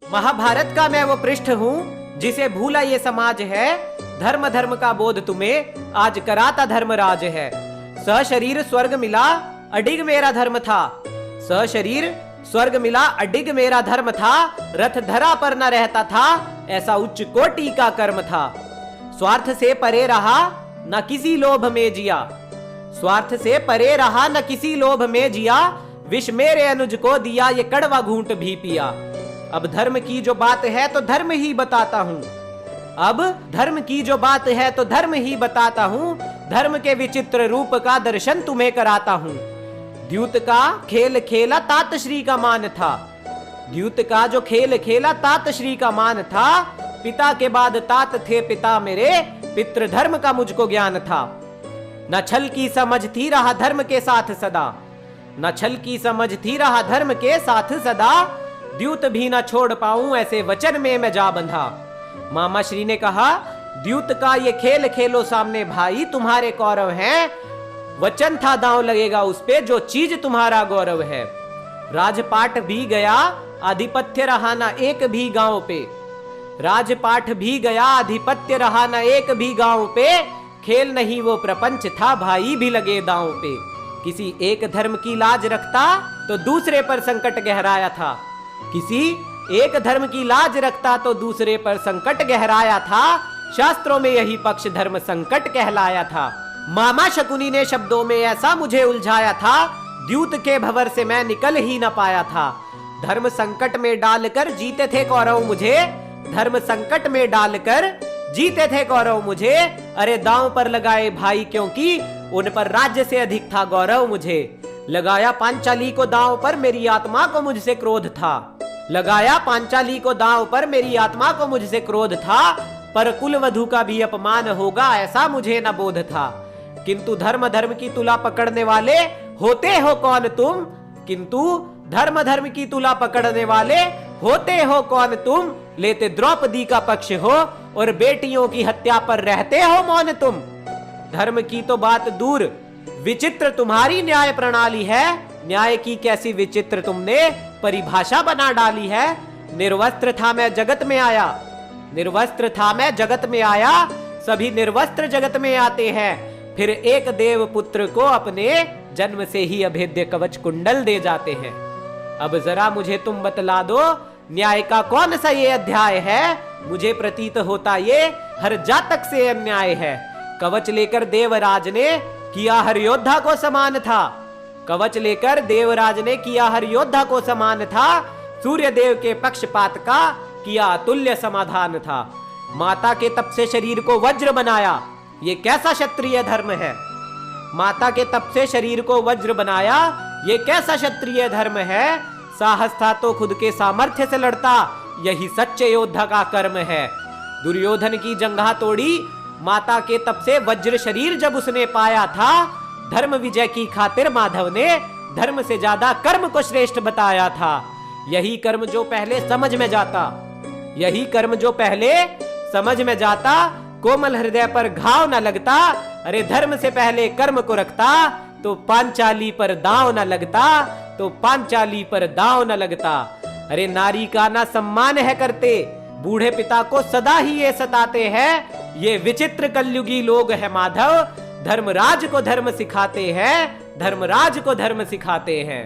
महाभारत का मैं वो पृष्ठ हूँ जिसे भूला ये समाज है। धर्म धर्म का बोध तुम्हें आज कराता धर्मराज है। सशरीर स्वर्ग मिला अडिग मेरा धर्म था। सशरीर स्वर्ग मिला अडिग मेरा धर्म था। रथ धरा पर न रहता था, ऐसा उच्च कोटि का कर्म था। स्वार्थ से परे रहा न किसी लोभ में जिया। स्वार्थ से परे रहा न किसी लोभ में जिया। विष मेरे अनुज को दिया, ये कड़वा घूंट भी पिया। अब धर्म की जो बात है तो धर्म ही बताता हूँ। अब धर्म की जो बात है तो धर्म ही बताता हूँ। धर्म के विचित्र रूप का दर्शन तुम्हें कराता हूँ। द्यूत का खेल खेला तात श्री का मान था। द्यूत का जो खेल खेला तात श्री का मान था। पिता के बाद तात थे पिता मेरे, पितृ धर्म का मुझको ज्ञान था। न छल की समझ थी रहा धर्म के साथ सदा। न छल की समझ थी रहा धर्म के साथ सदा। द्यूत भी न छोड़ पाऊं ऐसे वचन में मैं जा बंधा। मामा श्री ने कहा, द्यूत का ये खेल खेलो सामने भाई, तुम्हारे कौरव हैं। वचन था दांव लगेगा उस पे जो चीज तुम्हारा गौरव है। राजपाट भी गया आधिपत्य रहा ना एक भी गांव पे। राजपाट भी गया आधिपत्य रहा ना एक भी गांव पे। खेल नहीं वो प्रपंच था, भाई भी लगे दांव पे। किसी एक धर्म की लाज रखता तो दूसरे पर संकट गहराया था। किसी एक धर्म की लाज रखता तो दूसरे पर संकट गहराया था। शास्त्रों में यही पक्ष धर्म संकट कहलाया था। मामा शकुनी ने शब्दों में ऐसा मुझे उलझाया था, द्यूत के भंवर से मैं निकल ही न पाया था। धर्म संकट में डालकर जीते थे कौरव मुझे। धर्म संकट में डालकर जीते थे कौरव मुझे। अरे दांव पर लगाए भाई क्योंकि उन पर राज्य से अधिक था गौरव मुझे। लगाया पांचाली को दांव पर, मेरी आत्मा को मुझसे क्रोध था। लगाया पांचाली को दांव पर, मेरी आत्मा को मुझसे क्रोध था। पर कुल वधू का भी अपमान होगा ऐसा मुझे न बोध था। किंतु धर्म धर्म की तुला पकड़ने वाले होते हो कौन तुम। किंतु धर्म धर्म की तुला पकड़ने वाले होते हो कौन तुम। लेते द्रौपदी का पक्ष हो और बेटियों की हत्या पर रहते हो मौन तुम। धर्म की तो बात दूर, विचित्र तुम्हारी न्याय प्रणाली है। न्याय की कैसी विचित्र तुमने परिभाषा बना डाली है। निर्वस्त्र था मैं जगत में आया। निर्वस्त्र था मैं जगत में आया। सभी निर्वस्त्र जगत में आते हैं, फिर एक देव पुत्र को अपने जन्म से ही अभेद्य कवच कुंडल दे जाते हैं। अब जरा मुझे तुम बतला दो, न्याय का कौन सा ये अध्याय है। मुझे प्रतीत होता ये हर जातक से अन्याय है। कवच लेकर देवराज ने किया हर योद्धा को समान था। कवच लेकर देवराज ने किया हर योद्धा को समान था। सूर्य देव के पक्षपात का किया अतुल्य समाधान था। माता के तप से शरीर को वज्र बनाया, ये कैसा क्षत्रिय धर्म है। माता के तप से शरीर को वज्र बनाया, ये कैसा क्षत्रिय धर्म है। साहस था तो खुद के सामर्थ्य से लड़ता, यही सच्चे योद्धा का कर्म है। दुर्योधन की जंघा तोड़ी माता के तप से वज्र शरीर जब उसने पाया था। धर्म विजय की खातिर माधव ने धर्म से ज्यादा कर्म को श्रेष्ठ बताया था। यही कर्म जो पहले समझ में जाता, यही कर्म जो पहले समझ में जाता, कोमल हृदय पर घाव न लगता। अरे धर्म से पहले कर्म को रखता तो पांचाली पर दांव न लगता, तो पांचाली पर दांव न लगता। अरे नारी का ना सम्मान है करते, बूढ़े पिता को सदा ही ये सताते हैं। ये विचित्र कलयुगी लोग है माधव, धर्मराज को धर्म सिखाते हैं। धर्मराज को धर्म सिखाते हैं।